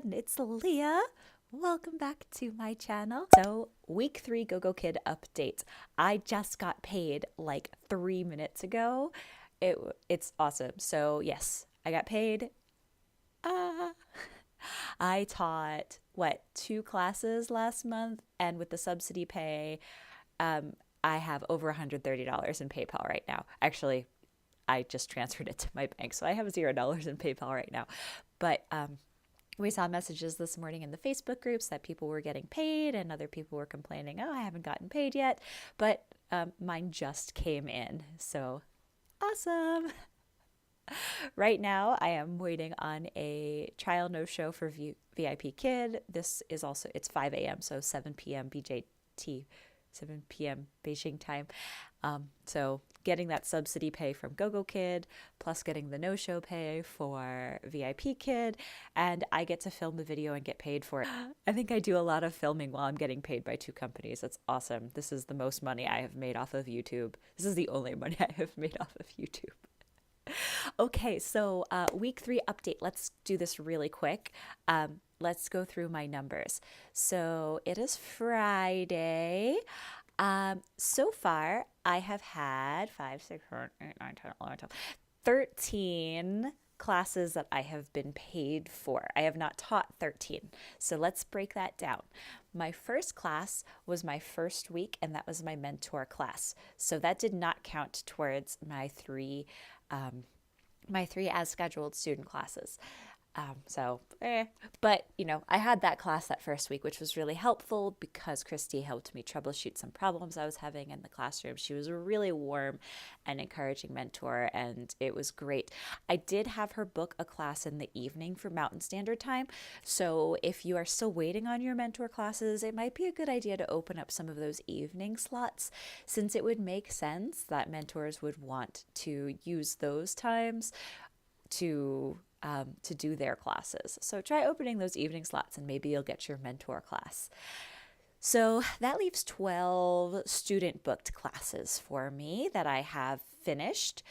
everyone, it's Leah. Welcome back to my channel. So, week 3 Gogokid update. I just got paid like 3 minutes ago. It's awesome. So, yes, I got paid. Ah, I taught what, 2 classes last month, and with the subsidy pay, um, I have over $130 in PayPal right now. Actually, I just transferred it to my bank, so I have $0 in PayPal right now. But we saw messages this morning in the Facebook groups that people were getting paid and other people were complaining, oh, I haven't gotten paid yet. But mine just came in. So awesome. Right now, I am waiting on a trial no-show for VIP Kid. This is also, it's 5 a.m., so 7 p.m. BJT, 7 p.m. Beijing time. So getting that subsidy pay from Gogokid, plus getting the no-show pay for VIP Kid, and I get to film the video and get paid for it. I think I do a lot of filming while I'm getting paid by 2 companies. That's awesome. This is the most money I have made off of YouTube. This is the only money I have made off of YouTube. Okay, so week 3 update. Let's do this really quick. Let's go through my numbers. So it is Friday. So far, I have had 5, 6, 7, 8, 9, 10, 11, 12, 13 classes that I have been paid for. I have not taught 13. So let's break that down. My first class was my first week, and that was my mentor class. So that did not count towards my three as scheduled student classes. But I had that class that first week, which was really helpful because Christy helped me troubleshoot some problems I was having in the classroom. She was a really warm and encouraging mentor, and it was great. I did have her book a class in the evening for Mountain Standard Time. So if you are still waiting on your mentor classes, it might be a good idea to open up some of those evening slots, since it would make sense that mentors would want to use those times to do their classes. So try opening those evening slots and maybe you'll get your mentor class. So that leaves 12 student booked classes for me that I have finished.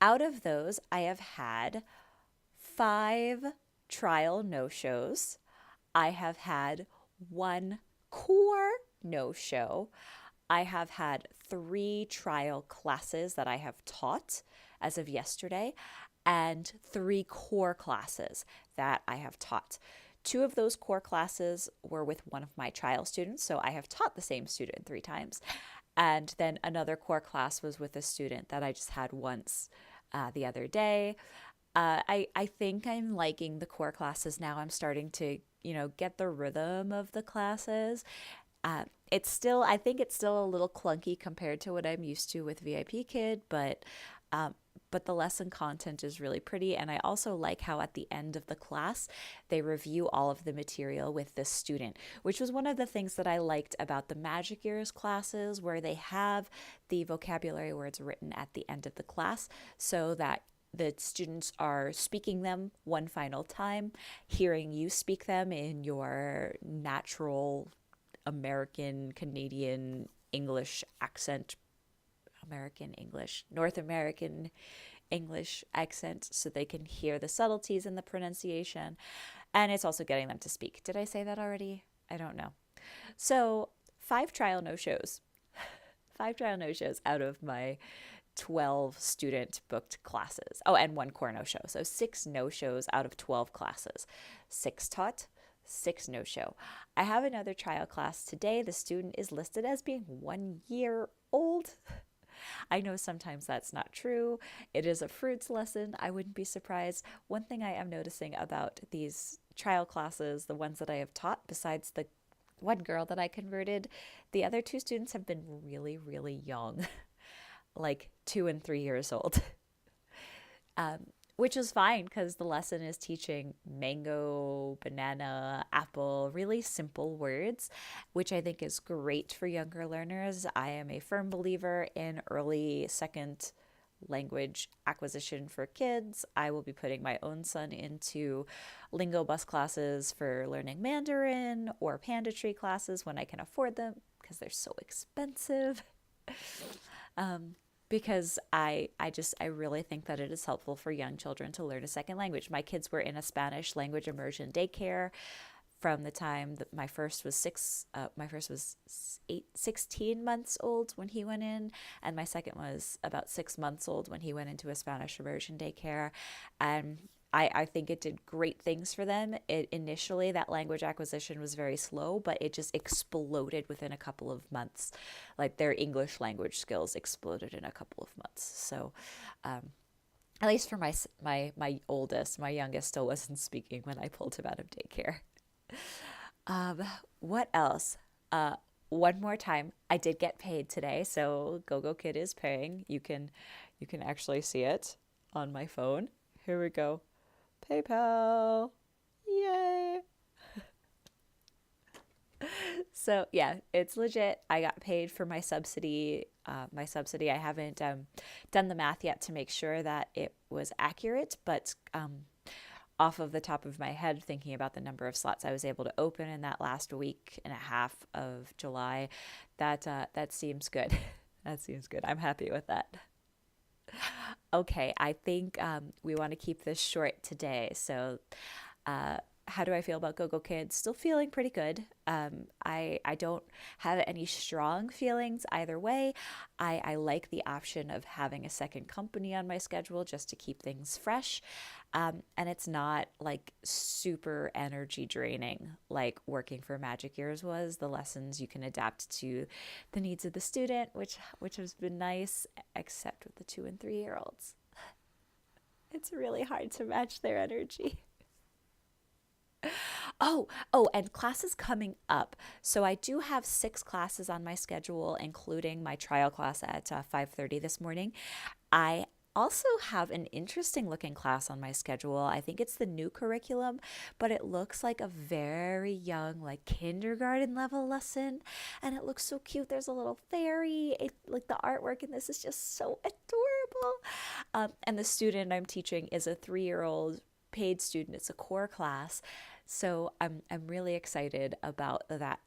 Out of those, I have had 5 trial no-shows. I have had 1 core no-show. I have had 3 trial classes that I have taught as of yesterday, and 3 core classes that I have taught. 2 of those core classes were with one of my trial students, so I have taught the same student 3 times. And then another core class was with a student that I just had once the other day. I think I'm liking the core classes now. I'm starting to, get the rhythm of the classes. I think it's still a little clunky compared to what I'm used to with VIP Kid, but the lesson content is really pretty. And I also like how at the end of the class, they review all of the material with the student, which was one of the things that I liked about the Magic Years classes, where they have the vocabulary words written at the end of the class so that the students are speaking them one final time, hearing you speak them in your natural American, Canadian English accent, American English, North American English accent, so they can hear the subtleties in the pronunciation. And it's also getting them to speak. Did I say that already? I don't know. So 5 trial no-shows. 5 trial no-shows out of my 12 student booked classes. Oh, and 1 core no-show. So 6 no-shows out of 12 classes. 6 taught, 6 no-show. I have another trial class today. The student is listed as being 1 year old. I know sometimes that's not true. It is a fruits lesson. I wouldn't be surprised. One thing I am noticing about these trial classes, the ones that I have taught, besides the one girl that I converted, the other 2 students have been really, really young, like 2 and 3 years old. Which is fine because the lesson is teaching mango, banana, apple, really simple words, which I think is great for younger learners. I am a firm believer in early second language acquisition for kids. I will be putting my own son into Lingo Bus classes for learning Mandarin or Panda Tree classes when I can afford them because they're so expensive. because I really think that it is helpful for young children to learn a second language. My kids were in a Spanish language immersion daycare from the time that my first was 16 months old when he went in, and my second was about 6 months old when he went into a Spanish immersion daycare. And I think it did great things for them. It initially, that language acquisition was very slow, but it just exploded within a couple of months. Like their English language skills exploded in a couple of months. So at least for my oldest, my youngest still wasn't speaking when I pulled him out of daycare. Um, what else? One more time, I did get paid today, so Gogokid is paying. You can actually see it on my phone. Here we go. PayPal. Yay. So yeah, it's legit. I got paid for my subsidy. I haven't done the math yet to make sure that it was accurate, but off of the top of my head, thinking about the number of slots I was able to open in that last week and a half of July, that seems good. That seems good. I'm happy with that. Okay, I think we want to keep this short today. So, uh, how do I feel about Go Kids? Still feeling pretty good. I don't have any strong feelings either way. I like the option of having a second company on my schedule just to keep things fresh. And it's not like super energy draining like working for Magic Years was. The lessons you can adapt to the needs of the student, which has been nice, except with the 2 and 3 year olds. It's really hard to match their energy. And classes coming up. So I do have 6 classes on my schedule, including my trial class at 5:30 this morning. I also have an interesting looking class on my schedule. I think it's the new curriculum, but it looks like a very young, like kindergarten level lesson, and it looks so cute. There's a little fairy. Like the artwork in this is just so adorable. And the student I'm teaching is a 3 year old paid student. It's a core class. So I'm really excited about that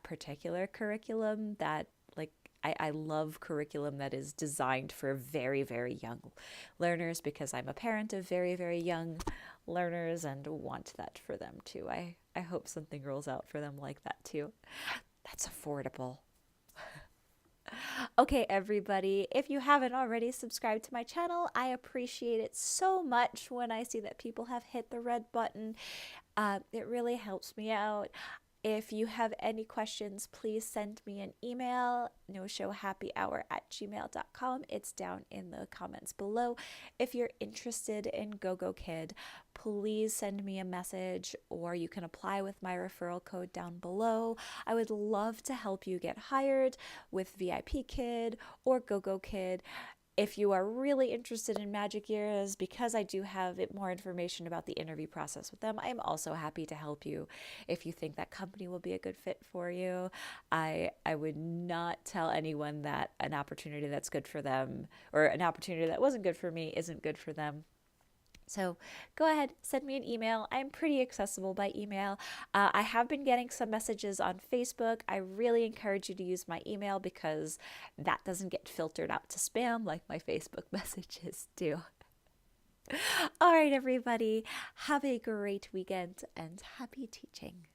particular curriculum that like I love curriculum that is designed for very, very young learners because I'm a parent of very, very young learners and want that for them too. I hope something rolls out for them like that too. That's affordable. Okay, everybody, if you haven't already subscribed to my channel, I appreciate it so much when I see that people have hit the red button. It really helps me out. If you have any questions, please send me an email, noshowhappyhour@gmail.com. It's down in the comments below. If you're interested in Gogokid, please send me a message or you can apply with my referral code down below. I would love to help you get hired with VIP Kid or Gogokid. If you are really interested in Magic Years, because I do have more information about the interview process with them, I'm also happy to help you if you think that company will be a good fit for you. I would not tell anyone that an opportunity that's good for them or an opportunity that wasn't good for me isn't good for them. So go ahead, send me an email. I'm pretty accessible by email. I have been getting some messages on Facebook. I really encourage you to use my email because that doesn't get filtered out to spam like my Facebook messages do. All right, everybody, have a great weekend and happy teaching.